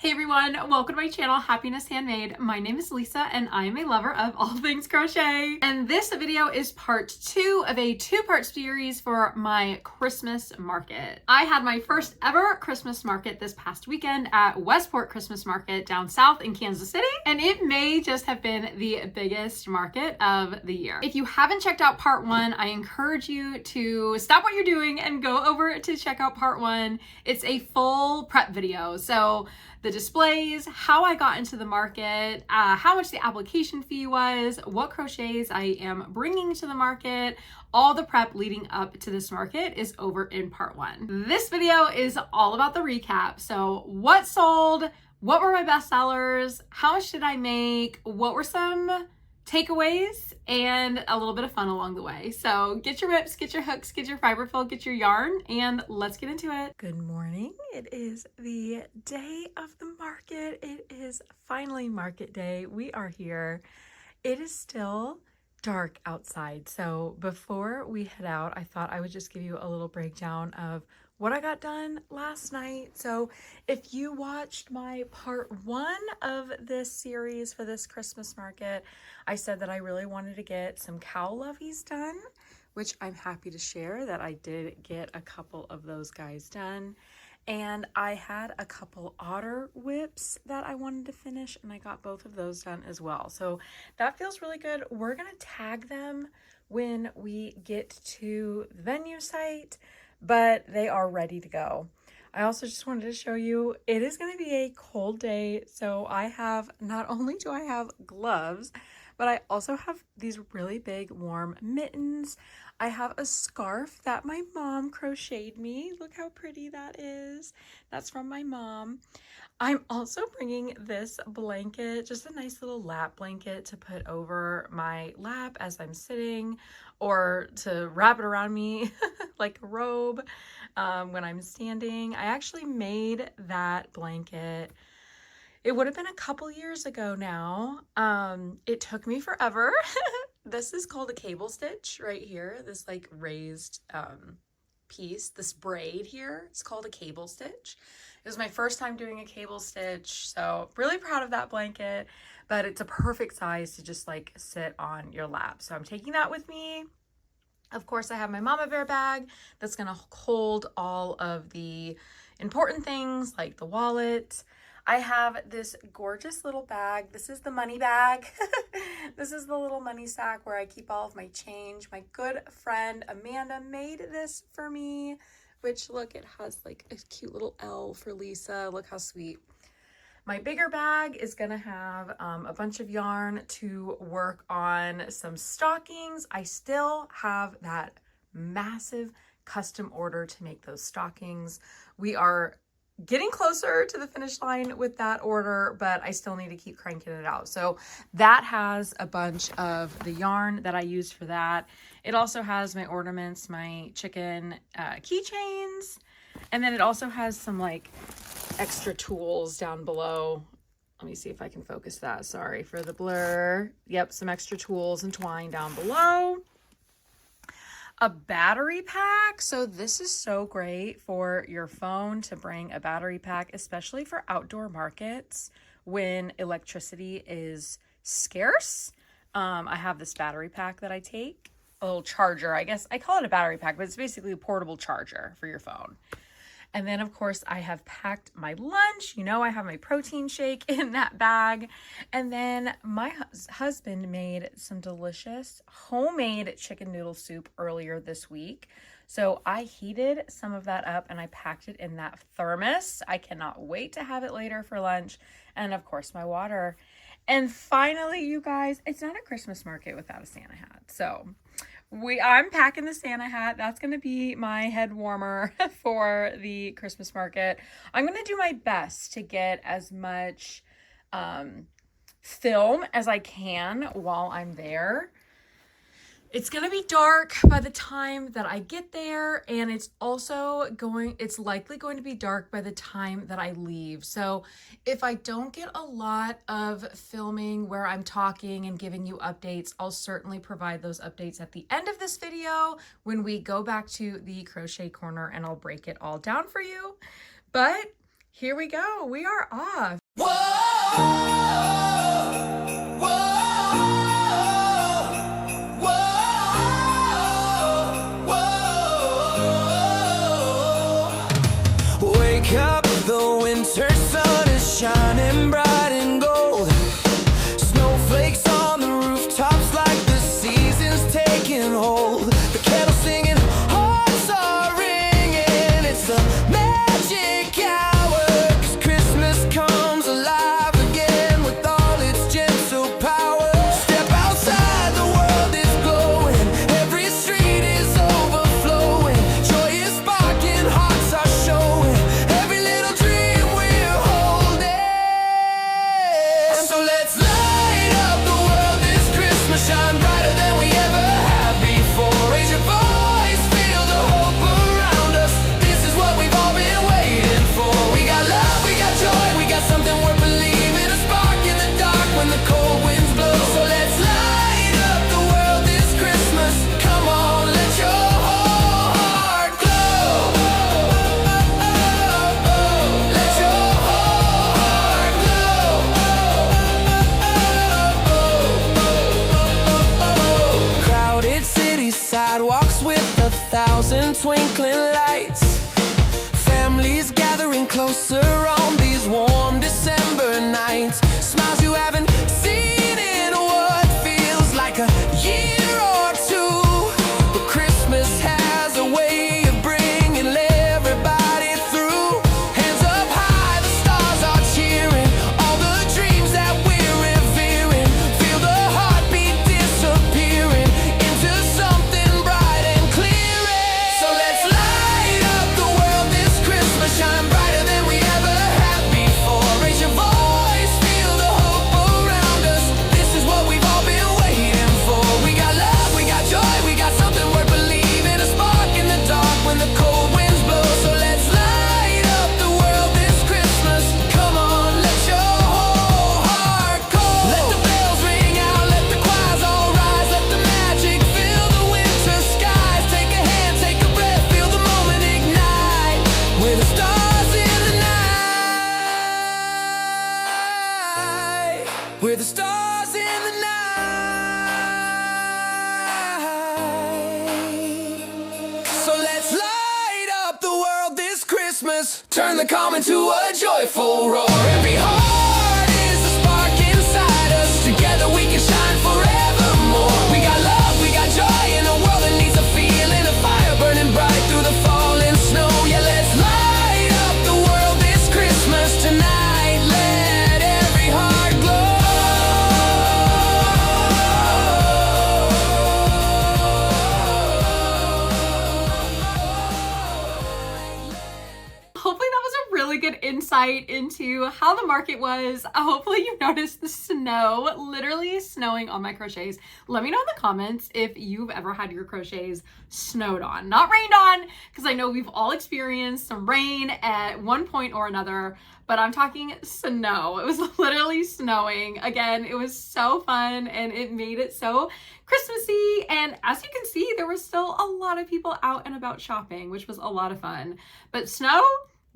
Hey everyone, welcome to my channel, Happiness Handmade. My name is Lisa and I am a lover of all things crochet. And this video is part 2 of a 2-part series for my Christmas market. I had my first ever Christmas market this past weekend at Westport Christmas Market down south in Kansas City, and it may just have been the biggest market of the year. If you haven't checked out part 1, I encourage you to stop what you're doing and go over to check out part 1. It's a full prep video. So the displays, how I got into the market, how much the application fee was, what crochets I am bringing to the market, all the prep leading up to this market is over in part 1. This video is all about the recap. So what sold, what were my best sellers, how much did I make, what were some takeaways, and a little bit of fun along the way. So get your whips, get your hooks, get your fiberfill, get your yarn, and let's get into it. Good morning. It is the day of the market. It is finally market day. We are here. It is still dark outside. So before we head out, I thought I would just give you a little breakdown of what I got done last night. So if you watched my part 1 of this series for this Christmas market, I said that I really wanted to get some cow loveys done, which I'm happy to share that I did get a couple of those guys done. And I had a couple otter whips that I wanted to finish, and I got both of those done as well. So that feels really good. We're gonna tag them when we get to the venue site, but they are ready to go. I also just wanted to show you, it is going to be a cold day. So I have, not only do I have gloves, but I also have these really big warm mittens. I have a scarf that my mom crocheted me. Look how pretty that is. That's from my mom. I'm also bringing this blanket, just a nice little lap blanket to put over my lap as I'm sitting, or to wrap it around me like a robe when I'm standing. I actually made that blanket. It would have been a couple years ago now. It took me forever. This is called a cable stitch right here. This like raised piece, this braid here, it's called a cable stitch. It was my first time doing a cable stitch, so really proud of that blanket, but it's a perfect size to just like sit on your lap. So I'm taking that with me. Of course, I have my mama bear bag that's gonna hold all of the important things like the wallet. I have this gorgeous little bag. This is the money bag. This is the little money sack where I keep all of my change. My good friend Amanda made this for me, which look, it has like a cute little L for Lisa. Look how sweet. My bigger bag is gonna have a bunch of yarn to work on some stockings. I still have that massive custom order to make those stockings. We are getting closer to the finish line with that order, but I still need to keep cranking it out. So that has a bunch of the yarn that I used for that. It also has my ornaments, my chicken keychains, and then it also has some like extra tools down below. Let me see if I can focus that. Sorry for the blur. Yep, some extra tools and twine down below. A battery pack. So this is so great for your phone to bring a battery pack, especially for outdoor markets when electricity is scarce. I have this battery pack that I take, a little charger. I guess I call it a battery pack, but it's basically a portable charger for your phone. And then, of course, I have packed my lunch. You know, I have my protein shake in that bag. And then my husband made some delicious homemade chicken noodle soup earlier this week. So I heated some of that up and I packed it in that thermos. I cannot wait to have it later for lunch. And of course, my water. And finally, you guys, it's not a Christmas market without a Santa hat. So I'm packing the Santa hat. That's going to be my head warmer for the Christmas market. I'm going to do my best to get as much film as I can while I'm there. It's going to be dark by the time that I get there, and it's likely going to be dark by the time that I leave. So if I don't get a lot of filming where I'm talking and giving you updates, I'll certainly provide those updates at the end of this video when we go back to the crochet corner, and I'll break it all down for you. But Here we go. We are off. Whoa, whoa, whoa, whoa. Wake up, the winter sun is shining bright and gold. Snowflakes on the rooftops like the season's taking hold. The kettle's singing, hearts are ringing. It's a magic hour, 'cause Christmas comes alive again with all its gentle power. Step outside, the world is glowing. Every street is overflowing. Joy is sparking, hearts are showing. Every little dream we're holding. So let's light up the world this Christmas. Shine brighter than we ever have before. Raise your voice, feel the hope around us. This is what we've all been waiting for. We got love, we got joy, we got something worth believing. A spark in the dark when the cold winds blow. So let's light up the world this Christmas. Come on, let your whole heart glow. Let your whole heart glow. Crowded city sidewalks with 1,000 twinkling lights. Families gathering closer on these warm December nights. Smiles you haven't seen in what feels like a year or two. But Christmas has a way of bringing everybody through. Hands up high, the stars are cheering. All the dreams that we're revering. Feel the heartbeat disappearing into something bright and clear. So let's light up the world this Christmas. Shine brighter than we ever have before. Raise your voice, feel the hope around us. This is what we've all been waiting for. We got love, we got joy, we got something worth believing. A spark in the dark when the cold winds blow. So let's light up the world this Christmas. Come on, let your whole heart go. Let the bells ring out, let the choirs all rise. Let the magic fill the winter skies. Take a hand, take a breath, feel the moment ignite. We're the stars in the night. We're the stars in the night. So let's light up the world this Christmas. Turn the calm into a joyful roar. Every heart is a spark inside us. Together we can shine forevermore. We got love, we got joy in a world that needs a feeling. A fire burning bright through the falling snow. Yeah, let's light up the world this Christmas tonight. Let every heart glow. Hopefully that was a really good insight into how the market was. Hopefully you noticed the snow, literally snowing on my crochets. Let me know in the comments if you've ever had your crochets snowed on. Not rained on, because I know we've all experienced some rain at one point or another, but I'm talking snow. It was literally snowing. Again, it was so fun and it made it so Christmassy. And as you can see, there was still a lot of people out and about shopping, which was a lot of fun. But snow,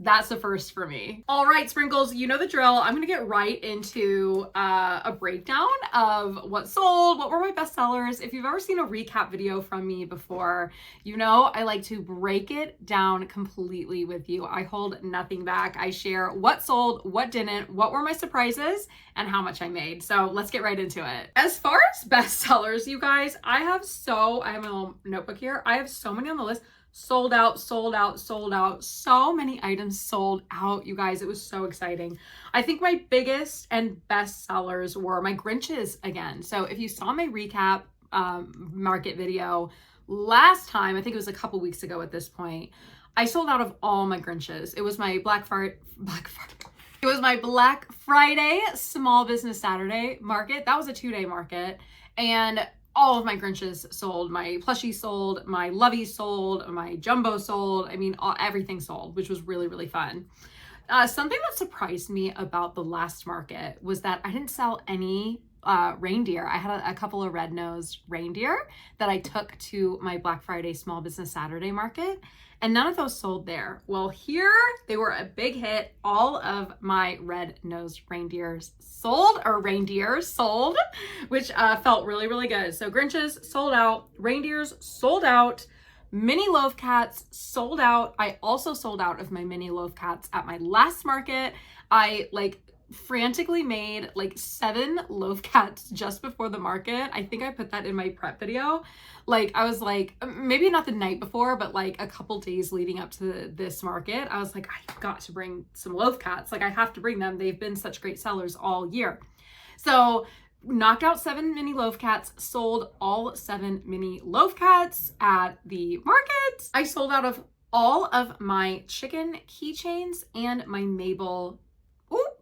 that's a first for me. All right, sprinkles, you know the drill. I'm gonna get right into a breakdown of what sold, what were my best sellers. If you've ever seen a recap video from me before, you know I like to break it down completely with you. I hold nothing back. I share what sold, what didn't, what were my surprises, and how much I made. So let's get right into it. As far as best sellers, you guys, I have a little notebook here. I have so many on the list. Sold out, sold out, sold out. So many items sold out, you guys. It was so exciting. I think my biggest and best sellers were my Grinches again. So if you saw my recap market video last time, I think it was a couple weeks ago at this point, I sold out of all my Grinches. It was my Black Friday, Small Business Saturday market. That was a 2-day market. And all of my Grinches sold. My plushies sold, my Loveys sold, my Jumbo sold. I mean, everything sold, which was really, really fun. Something that surprised me about the last market was that I didn't sell any reindeer. I had a couple of red-nosed reindeer that I took to my Black Friday Small Business Saturday market, and none of those sold there. Well, here they were a big hit. All of my red-nosed reindeers sold, which felt really, really good. So Grinches sold out, reindeers sold out, mini loaf cats sold out. I also sold out of my mini loaf cats at my last market. I frantically made 7 loaf cats just before the market. I think I put that in my prep video. I was maybe not the night before, but a couple days leading up to this market, I was like, I've got to bring some loaf cats. I have to bring them. They've been such great sellers all year. So knocked out 7 mini loaf cats, sold all 7 mini loaf cats at the market. I sold out of all of my chicken keychains and my Mabel.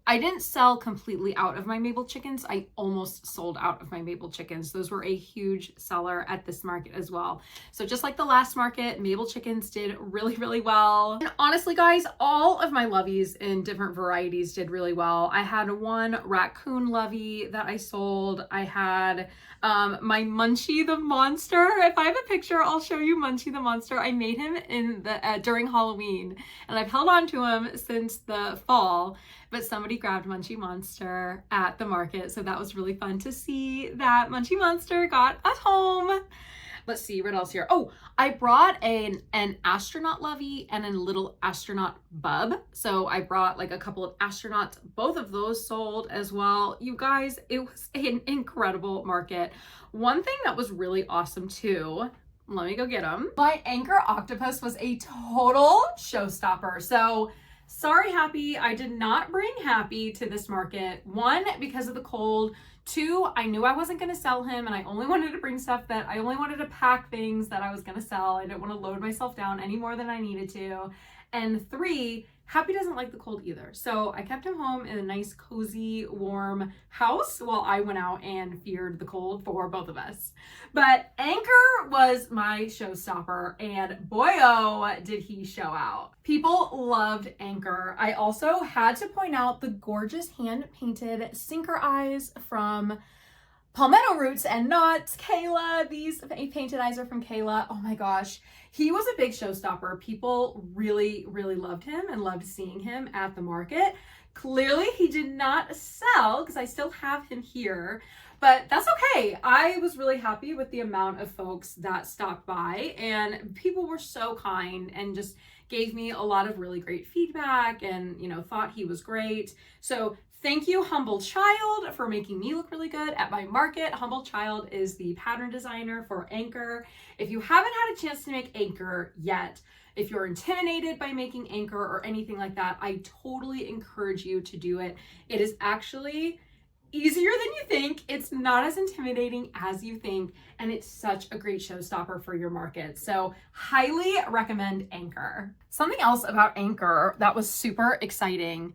I didn't sell completely out of my Mabel chickens. I almost sold out of my Mabel chickens. Those were a huge seller at this market as well. So just like the last market, Mabel chickens did really, really well. And honestly, guys, all of my loveys in different varieties did really well. I had one raccoon lovey that I sold. I had my Munchie the monster. If I have a picture, I'll show you Munchie the monster. I made him in the during Halloween, and I've held on to him since the fall, but somebody grabbed Munchie Monster at the market, so that was really fun to see that Munchie Monster got a home. Let's see, what else here? Oh, I brought an astronaut lovey and a little astronaut bub. So I brought a couple of astronauts. Both of those sold as well. You guys, it was an incredible market. One thing that was really awesome too, let me go get them. My anchor octopus was a total showstopper. So sorry, Happy, I did not bring Happy to this market. 1, because of the cold. 2, I knew I wasn't going to sell him, and I only wanted to bring stuff that I only wanted to pack things that I was going to sell. I didn't want to load myself down any more than I needed to. And 3, Happy doesn't like the cold either. So I kept him home in a nice, cozy, warm house while I went out and feared the cold for both of us. But Anchor was my showstopper, and boy, oh, did he show out. People loved Anchor. I also had to point out the gorgeous hand-painted sinker eyes from Palmetto Roots and Knots. Kayla, these painted eyes are from Kayla. Oh my gosh. He was a big showstopper. People really, really loved him and loved seeing him at the market. Clearly he did not sell because I still have him here, but that's okay. I was really happy with the amount of folks that stopped by, and people were so kind and just gave me a lot of really great feedback and, thought he was great. So thank you, Humble Child, for making me look really good at my market. Humble Child is the pattern designer for Anchor. If you haven't had a chance to make Anchor yet, if you're intimidated by making Anchor or anything like that, I totally encourage you to do it. It is actually easier than you think. It's not as intimidating as you think, and it's such a great showstopper for your market. So highly recommend Anchor. Something else about Anchor that was super exciting,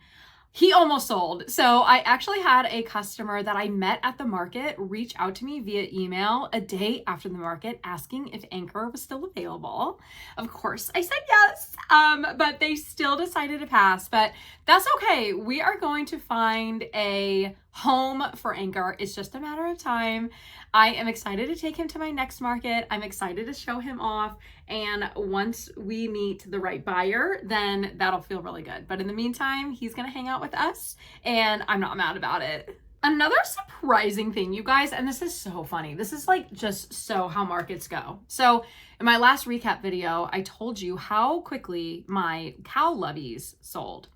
he almost sold. So I actually had a customer that I met at the market reach out to me via email a day after the market asking if Anchor was still available. Of course, I said yes, but they still decided to pass, but that's okay. We are going to find a home for Anchor. It's just a matter of time. I am excited to take him to my next market. I'm excited to show him off. And once we meet the right buyer, then that'll feel really good. But in the meantime, he's going to hang out with us, and I'm not mad about it. Another surprising thing, you guys, and this is so funny. This is just so how markets go. So in my last recap video, I told you how quickly my cow loveys sold.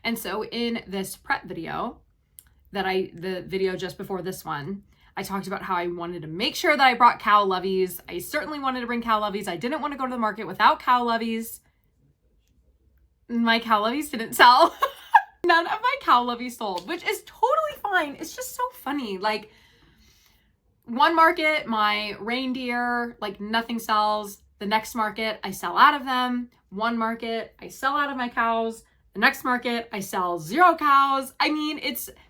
And so in this prep video, the video just before this one, I talked about how I wanted to make sure that I brought cow loveys. I certainly wanted to bring cow loveys. I didn't want to go to the market without cow loveys. My cow loveys didn't sell. None of my cow loveys sold, which is totally fine. It's just so funny. One market, my reindeer, nothing sells. The next market, I sell out of them. One market, I sell out of my cows. The next market, I sell 0 cows. I mean,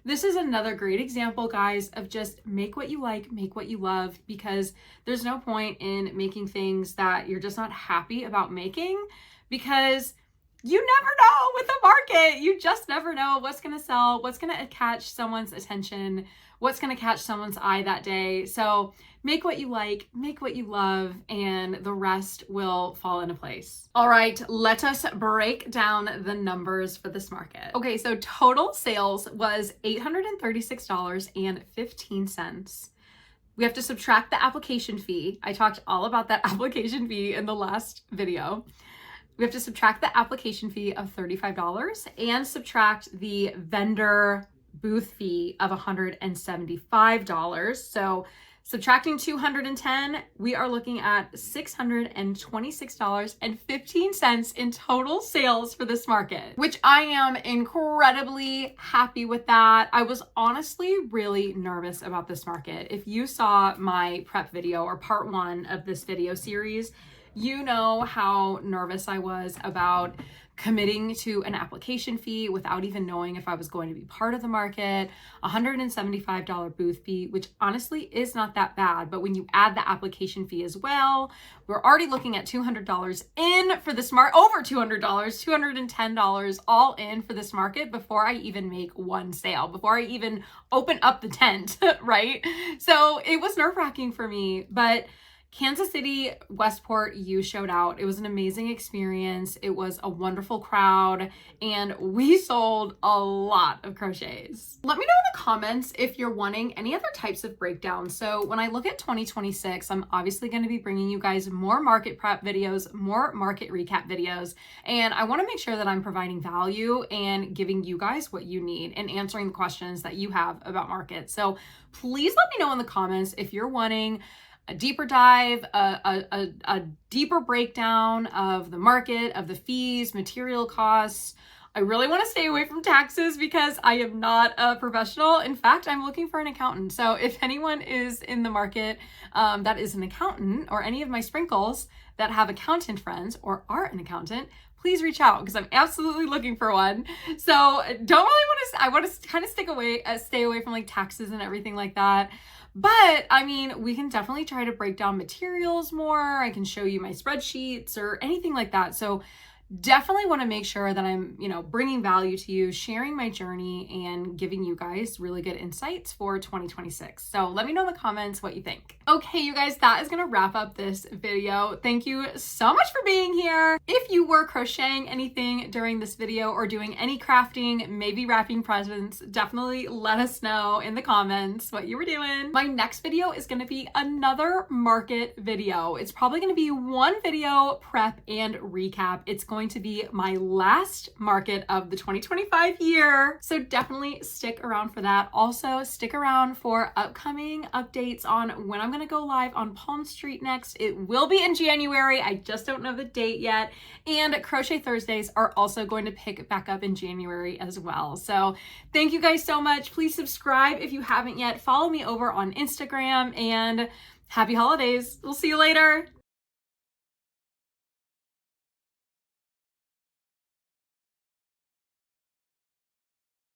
this is another great example, guys, of just make what you like, make what you love, because there's no point in making things that you're just not happy about making, because you never know with the market. You just never know what's going to sell, what's going to catch someone's attention, what's going to catch someone's eye that day. So make what you like, make what you love, and the rest will fall into place. All right, let us break down the numbers for this market. Okay, so total sales was $836.15. We have to subtract the application fee. I talked all about that application fee in the last video. We have to subtract the application fee of $35 and subtract the vendor booth fee of $175. So subtracting 210, we are looking at $626.15 in total sales for this market, which I am incredibly happy with that. I was honestly really nervous about this market. If you saw my prep video or part 1 of this video series, you know how nervous I was about committing to an application fee without even knowing if I was going to be part of the market, $175 booth fee, which honestly is not that bad. But when you add the application fee as well, we're already looking at $200 in for this market, over $200, $210 all in for this market before I even make one sale, before I even open up the tent, right? So it was nerve-wracking for me, but Kansas City, Westport, you showed out. It was an amazing experience. It was a wonderful crowd, and we sold a lot of crochets. Let me know in the comments if you're wanting any other types of breakdowns. So when I look at 2026, I'm obviously going to be bringing you guys more market prep videos, more market recap videos, and I want to make sure that I'm providing value and giving you guys what you need and answering the questions that you have about markets. So please let me know in the comments if you're wanting a deeper dive, a deeper breakdown of the market, of the fees, material costs. I really want to stay away from taxes because I am not a professional. In fact, I'm looking for an accountant. So if anyone is in the market that is an accountant, or any of my sprinkles that have accountant friends or are an accountant, please reach out because I'm absolutely looking for one. So don't really want to, I want to kind of stay away from like taxes and everything like that. But I mean, we can definitely try to break down materials more. I can show you my spreadsheets or anything like that. So definitely want to make sure that I'm, bringing value to you, sharing my journey, and giving you guys really good insights for 2026. So let me know in the comments what you think. Okay, you guys, that is going to wrap up this video. Thank you so much for being here. If you were crocheting anything during this video or doing any crafting, maybe wrapping presents, definitely let us know in the comments what you were doing. My next video is going to be another market video. It's probably going to be one video prep and recap. It's going to be my last market of the 2025 year. So definitely stick around for that. Also stick around for upcoming updates on when I'm going to go live on Palm Street next. It will be in January. I just don't know the date yet. And Crochet Thursdays are also going to pick back up in January as well. So thank you guys so much. Please subscribe if you haven't yet. Follow me over on Instagram, and happy holidays. We'll see you later.